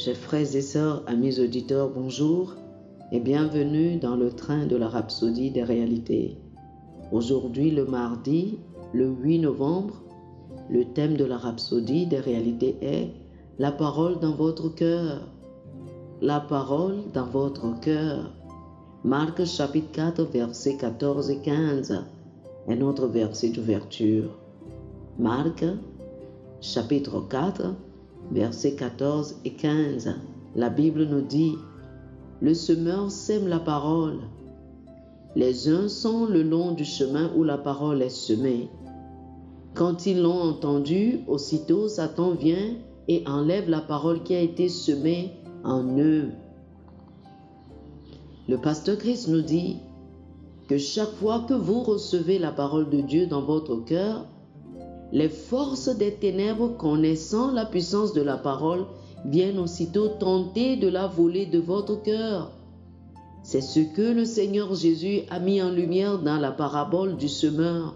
Chers frères et sœurs, amis auditeurs, bonjour et bienvenue dans le train de la Rhapsodie des réalités. Aujourd'hui, le mardi, le 8 novembre, le thème de la Rhapsodie des réalités est « La parole dans votre cœur ». La parole dans votre cœur. Marc chapitre 4, versets 14 et 15 est notre verset d'ouverture. Marc chapitre 4, versets 14 et 15. La Bible nous dit « Le semeur sème la parole. Les uns sont le long du chemin où la parole est semée. Quand ils l'ont entendue, aussitôt Satan vient et enlève la parole qui a été semée en eux. » Le pasteur Christ nous dit que chaque fois que vous recevez la parole de Dieu dans votre cœur, les forces des ténèbres, connaissant la puissance de la parole, viennent aussitôt tenter de la voler de votre cœur. C'est ce que le Seigneur Jésus a mis en lumière dans la parabole du semeur.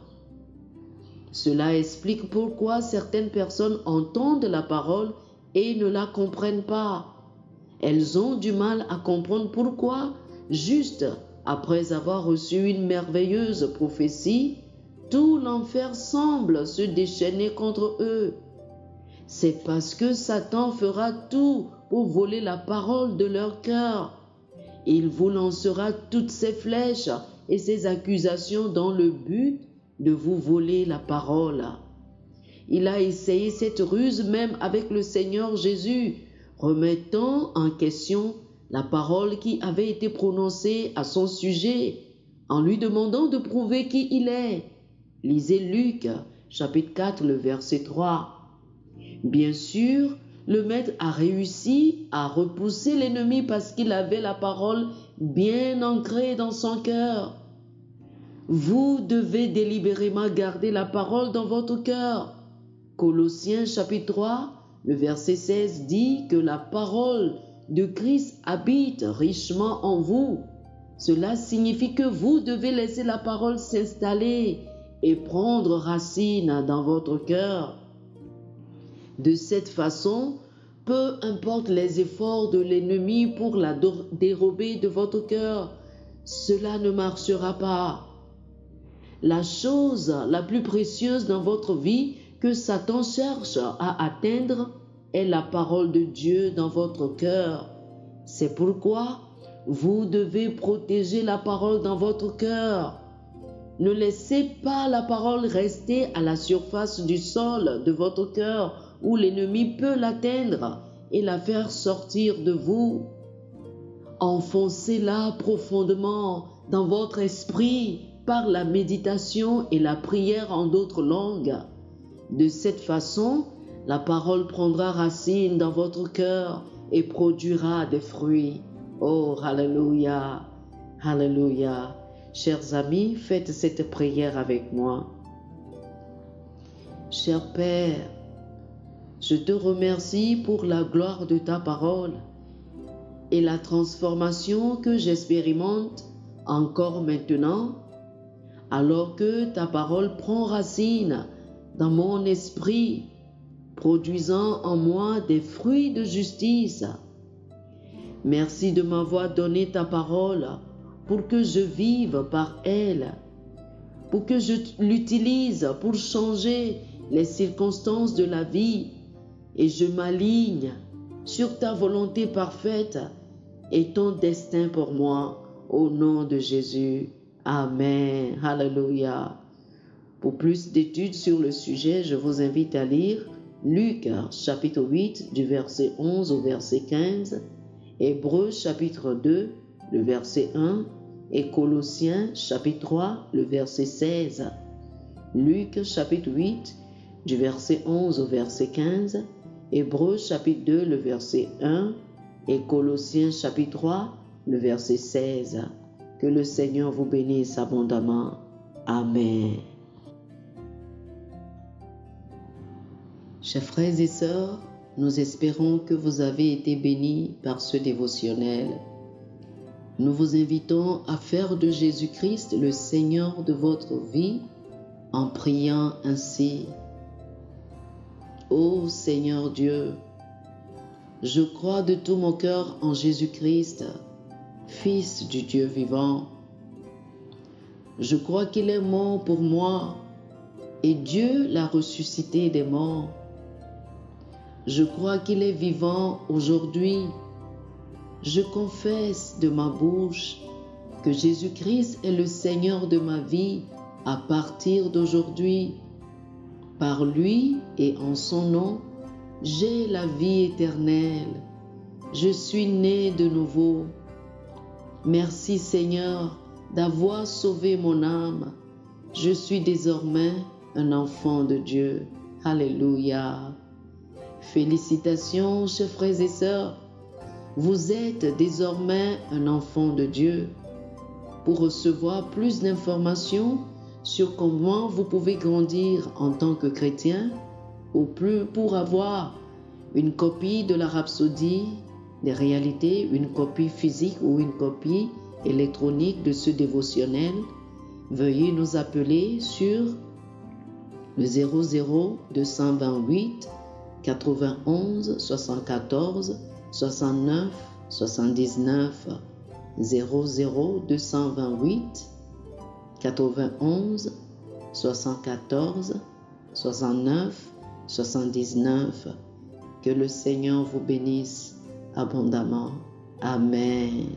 Cela explique pourquoi certaines personnes entendent la parole et ne la comprennent pas. Elles ont du mal à comprendre pourquoi, juste après avoir reçu une merveilleuse prophétie, tout l'enfer semble se déchaîner contre eux. C'est parce que Satan fera tout pour voler la parole de leur cœur. Il vous lancera toutes ses flèches et ses accusations dans le but de vous voler la parole. Il a essayé cette ruse même avec le Seigneur Jésus, remettant en question la parole qui avait été prononcée à son sujet, en lui demandant de prouver qui il est. Lisez Luc, chapitre 4, le verset 3. Bien sûr, le maître a réussi à repousser l'ennemi parce qu'il avait la parole bien ancrée dans son cœur. Vous devez délibérément garder la parole dans votre cœur. Colossiens chapitre 3, le verset 16 dit que la parole de Christ habite richement en vous. Cela signifie que vous devez laisser la parole s'installer et prendre racine dans votre cœur. De cette façon, peu importe les efforts de l'ennemi pour la dérober de votre cœur, cela ne marchera pas. La chose la plus précieuse dans votre vie que Satan cherche à atteindre est la parole de Dieu dans votre cœur. C'est pourquoi vous devez protéger la parole dans votre cœur. Ne laissez pas la parole rester à la surface du sol de votre cœur où l'ennemi peut l'atteindre et la faire sortir de vous. Enfoncez-la profondément dans votre esprit par la méditation et la prière en d'autres langues. De cette façon, la parole prendra racine dans votre cœur et produira des fruits. Oh, alléluia, alléluia. Chers amis, faites cette prière avec moi. Cher Père, je te remercie pour la gloire de ta parole et la transformation que j'expérimente encore maintenant, alors que ta parole prend racine dans mon esprit, produisant en moi des fruits de justice. Merci de m'avoir donné ta parole pour que je vive par elle, pour que je l'utilise pour changer les circonstances de la vie et je m'aligne sur ta volonté parfaite et ton destin pour moi, au nom de Jésus. Amen. Alléluia. Pour plus d'études sur le sujet, je vous invite à lire Luc chapitre 8 du verset 11 au verset 15, Hébreux chapitre 2, le verset 1 et Colossiens chapitre 3, le verset 16. Luc chapitre 8 du verset 11 au verset 15, Hébreux chapitre 2, le verset 1 et Colossiens chapitre 3, le verset 16. Que le Seigneur vous bénisse abondamment. Amen. Chers frères et sœurs, nous espérons que vous avez été bénis par ce dévotionnel. Nous vous invitons à faire de Jésus-Christ le Seigneur de votre vie en priant ainsi. Ô Seigneur Dieu, Je crois de tout mon cœur en Jésus-Christ, Fils du Dieu vivant. Je crois qu'il est mort pour moi et Dieu l'a ressuscité des morts. Je crois qu'il est vivant aujourd'hui. Je confesse de ma bouche que Jésus-Christ est le Seigneur de ma vie à partir d'aujourd'hui. Par lui et en son nom, j'ai la vie éternelle. Je suis né de nouveau. Merci Seigneur d'avoir sauvé mon âme. Je suis désormais un enfant de Dieu. Alléluia. Félicitations, chers frères et sœurs. Vous êtes désormais un enfant de Dieu. Pour recevoir plus d'informations sur comment vous pouvez grandir en tant que chrétien, ou plus pour avoir une copie de la Rhapsodie des réalités, une copie physique ou une copie électronique de ce dévotionnel, veuillez nous appeler sur le 00 228 91 74 69 79 00 228 91 74 69 79. Que le Seigneur vous bénisse abondamment. Amen.